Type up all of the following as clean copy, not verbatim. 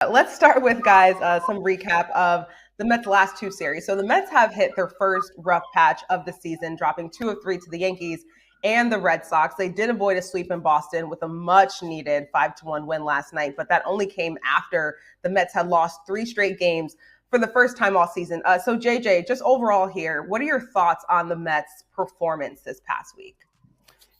Let's start with, guys, some recap of the Mets' last two series. So the Mets have hit their first rough patch of the season, dropping 2 of 3 to the Yankees and the Red Sox. They did avoid a sweep in Boston with a much-needed 5-1 win last night, but that only came after the Mets had lost 3 straight games for the first time all season. So JJ, just overall here, what are your thoughts on the Mets' performance this past week?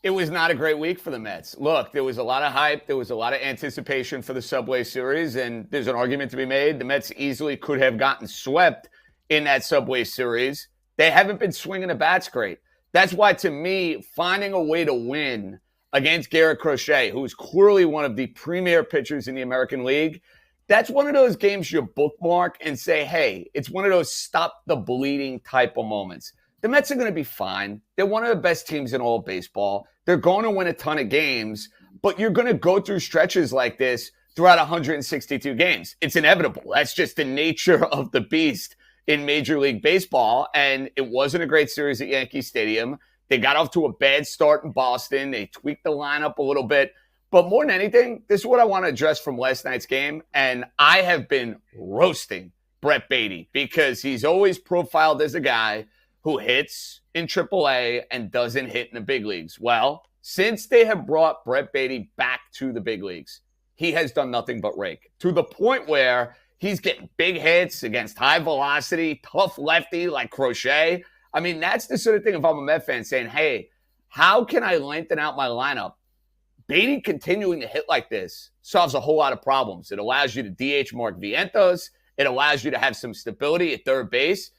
It was not a great week for the Mets. Look, there was a lot of hype. There was a lot of anticipation for the Subway Series, and there's an argument to be made. The Mets easily could have gotten swept in that Subway Series. They haven't been swinging the bats great. That's why, to me, finding a way to win against Garrett Crochet, who's clearly one of the premier pitchers in the American League, that's one of those games you bookmark and say, hey, it's one of those stop the bleeding type of moments. The Mets are going to be fine. They're one of the best teams in all of baseball. They're going to win a ton of games, but you're going to go through stretches like this throughout 162 games. It's inevitable. That's just the nature of the beast in Major League Baseball, and it wasn't a great series at Yankee Stadium. They got off to a bad start in Boston. They tweaked the lineup a little bit. But more than anything, this is what I want to address from last night's game, and I have been roasting Brett Baty because he's always profiled as a guy who hits in AAA and doesn't hit in the big leagues. Well, since they have brought Brett Baty back to the big leagues, he has done nothing but rake, to the point where he's getting big hits against high velocity, tough lefty like Crochet. I mean, that's the sort of thing if I'm a Met fan saying, hey, how can I lengthen out my lineup? Baty continuing to hit like this solves a whole lot of problems. It allows you to DH Mark Vientos. It allows you to have some stability at third base.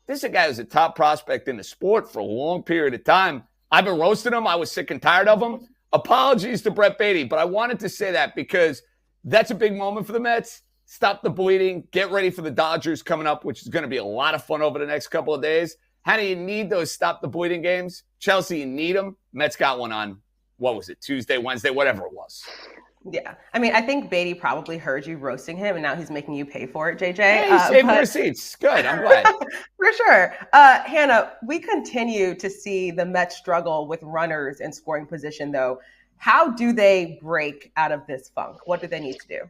This is a guy who's a top prospect in the sport for a long period of time. I've been roasting him. I was sick and tired of him. Apologies to Brett Baty, but I wanted to say that because that's a big moment for the Mets. Stop the bleeding. Get ready for the Dodgers coming up, which is going to be a lot of fun over the next couple of days. How do you need those stop the bleeding games? Chelsea, you need them. Mets got one on, what was it, Tuesday, Wednesday, whatever it was. Yeah. I mean, I think Baty probably heard you roasting him, and now he's making you pay for it, JJ. Yeah, he saved receipts. Good. I'm glad. For sure. Hannah, we continue to see the Mets struggle with runners in scoring position, though. How do they break out of this funk? What do they need to do?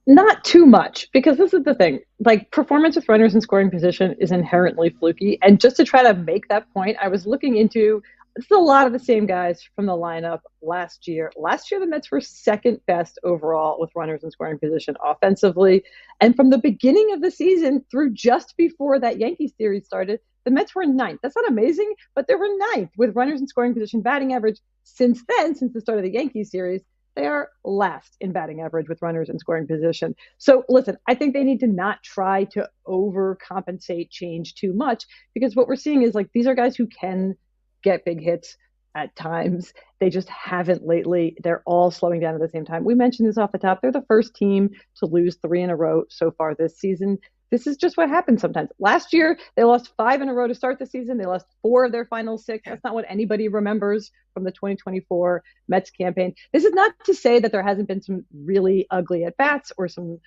Not too much, because this is the thing. Like, performance with runners in scoring position is inherently fluky. And just to try to make that point, I was looking into it's a lot of the same guys from the lineup last year. Last year, the Mets were second best overall with runners in scoring position offensively. And from the beginning of the season through just before that Yankees series started, the Mets were ninth. That's not amazing, but they were ninth with runners in scoring position batting average. Since then, since the start of the Yankees series, they are last in batting average with runners in scoring position. So listen, I think they need to not try to overcompensate, change too much, because what we're seeing is like these are guys who can get big hits at times. They just haven't lately. They're all slowing down at the same time. We mentioned this off the top. They're the first team to lose 3 in a row so far this season. This is just what happens sometimes. Last year, they lost 5 in a row to start the season. They lost 4 of their final 6. That's not what anybody remembers from the 2024 Mets campaign. This is not to say that there hasn't been some really ugly at-bats or some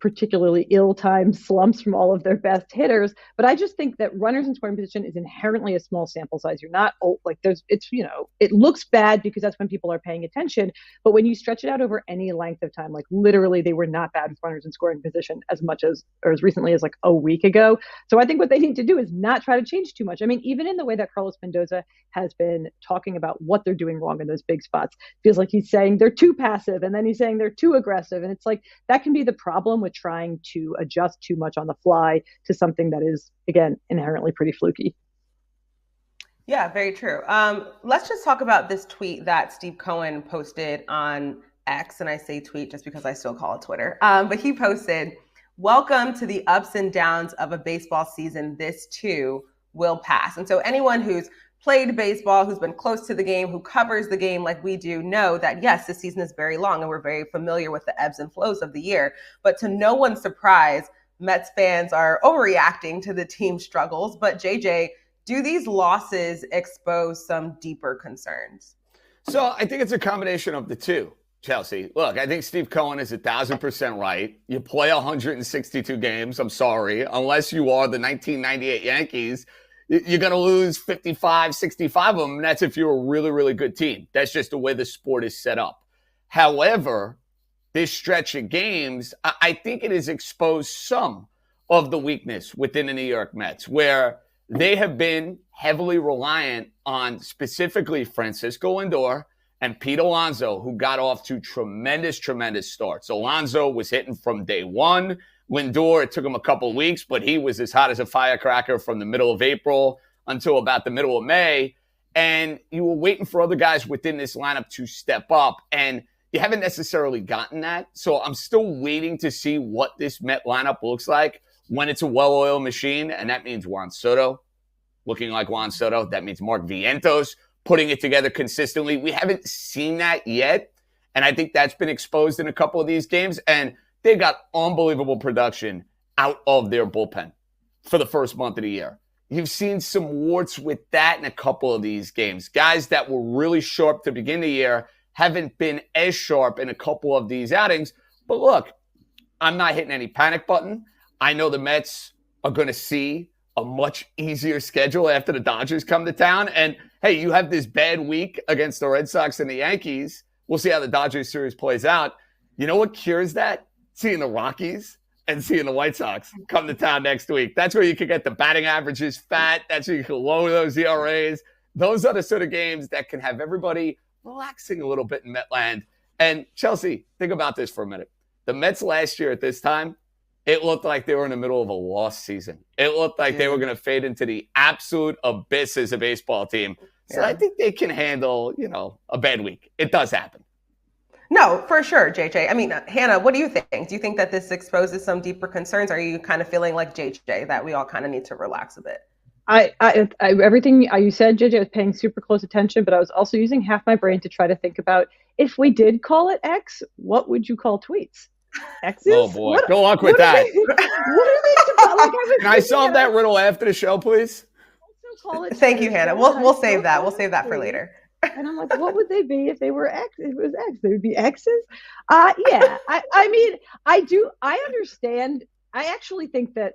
particularly ill-timed slumps from all of their best hitters. But I just think that runners in scoring position is inherently a small sample size. You're not it looks bad because that's when people are paying attention. But when you stretch it out over any length of time, like literally they were not bad with runners in scoring position as much as, or as recently as like a week ago. So I think what they need to do is not try to change too much. I mean, even in the way that Carlos Mendoza has been talking about what they're doing wrong in those big spots, feels like he's saying they're too passive and then he's saying they're too aggressive. And it's like, that can be the problem with trying to adjust too much on the fly to something that is, again, inherently pretty fluky. Yeah, very true. Let's just talk about this tweet that Steve Cohen posted on X, and I say tweet just because I still call it Twitter. But he posted, "Welcome to the ups and downs of a baseball season. This too will pass." And so anyone who's played baseball, who's been close to the game, who covers the game like we do, know that, yes, this season is very long and we're very familiar with the ebbs and flows of the year. But to no one's surprise, Mets fans are overreacting to the team's struggles. But JJ, do these losses expose some deeper concerns? So I think it's a combination of the two, Chelsea. Look, I think Steve Cohen is 1,000% right. You play 162 games, I'm sorry, unless you are the 1998 Yankees, you're going to lose 55, 65 of them, and that's if you're a really, really good team. That's just the way the sport is set up. However, this stretch of games, I think it has exposed some of the weakness within the New York Mets, where they have been heavily reliant on specifically Francisco Lindor and Pete Alonso, who got off to tremendous starts. Alonso was hitting from day one. Lindor, it took him a couple of weeks, but he was as hot as a firecracker from the middle of April until about the middle of May. And you were waiting for other guys within this lineup to step up. And you haven't necessarily gotten that. So I'm still waiting to see what this Met lineup looks like when it's a well-oiled machine. And that means Juan Soto looking like Juan Soto. That means Mark Vientos putting it together consistently. We haven't seen that yet. And I think that's been exposed in a couple of these games. And they got unbelievable production out of their bullpen for the first month of the year. You've seen some warts with that in a couple of these games. Guys that were really sharp to begin the year haven't been as sharp in a couple of these outings. But look, I'm not hitting any panic button. I know the Mets are going to see a much easier schedule after the Dodgers come to town. And, hey, you have this bad week against the Red Sox and the Yankees. We'll see how the Dodgers series plays out. You know what cures that? Seeing the Rockies and seeing the White Sox come to town next week. That's where you can get the batting averages fat. That's where you can lower those ERAs. Those are the sort of games that can have everybody relaxing a little bit in Metland. And Chelsea, think about this for a minute. The Mets last year at this time, it looked like they were in the middle of a lost season. It looked like they were going to fade into the absolute abyss as a baseball team. So I think they can handle, a bad week. It does happen. No, for sure, JJ. I mean, Hannah, what do you think? Do you think that this exposes some deeper concerns? Are you kind of feeling like JJ, that we all kind of need to relax a bit? Everything you said, JJ, I was paying super close attention, but I was also using half my brain to try to think about, if we did call it X, what would you call tweets? X's? Oh boy, good luck with that. What are they? Can I solve that riddle after the show, please? Thank you, Hannah. We'll save that. We'll save that for later. And I'm like, what would they be if they were X? If it was X, they would be X's. Yeah. I mean, I understand. I actually think that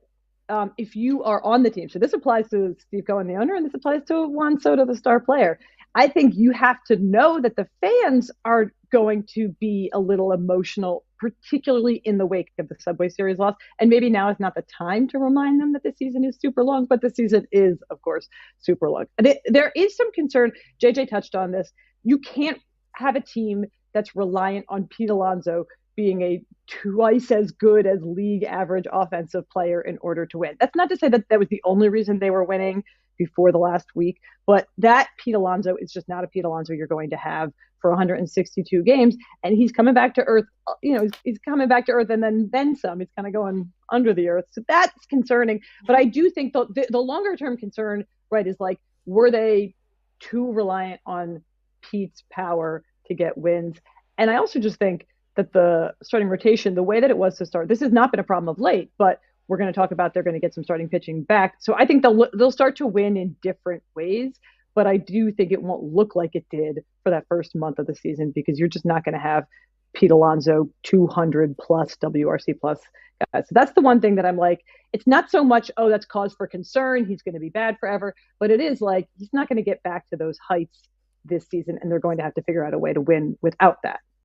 if you are on the team, so this applies to Steve Cohen, the owner, and this applies to Juan Soto, the star player. I think you have to know that the fans are going to be a little emotional, particularly in the wake of the Subway Series loss. And maybe now is not the time to remind them that the season is super long, but the season is, of course, super long. And there is some concern. JJ touched on this. You can't have a team that's reliant on Pete Alonso being a twice as good as league average offensive player in order to win. That's not to say that that was the only reason they were winning before the last week, but that Pete Alonso is just not a Pete Alonso you're going to have for 162 games. And he's coming back to earth, he's coming back to earth and then some. He's kind of going under the earth. So that's concerning. But I do think the longer term concern, right, is like, were they too reliant on Pete's power to get wins? And I also just think that the starting rotation, the way that it was to start, this has not been a problem of late, but we're going to talk about they're going to get some starting pitching back. So I think they'll start to win in different ways, but I do think it won't look like it did for that first month of the season, because you're just not going to have Pete Alonso 200 plus WRC plus guys. So that's the one thing that I'm like, it's not so much, oh, that's cause for concern, he's going to be bad forever, but it is like, he's not going to get back to those heights this season, and they're going to have to figure out a way to win without that.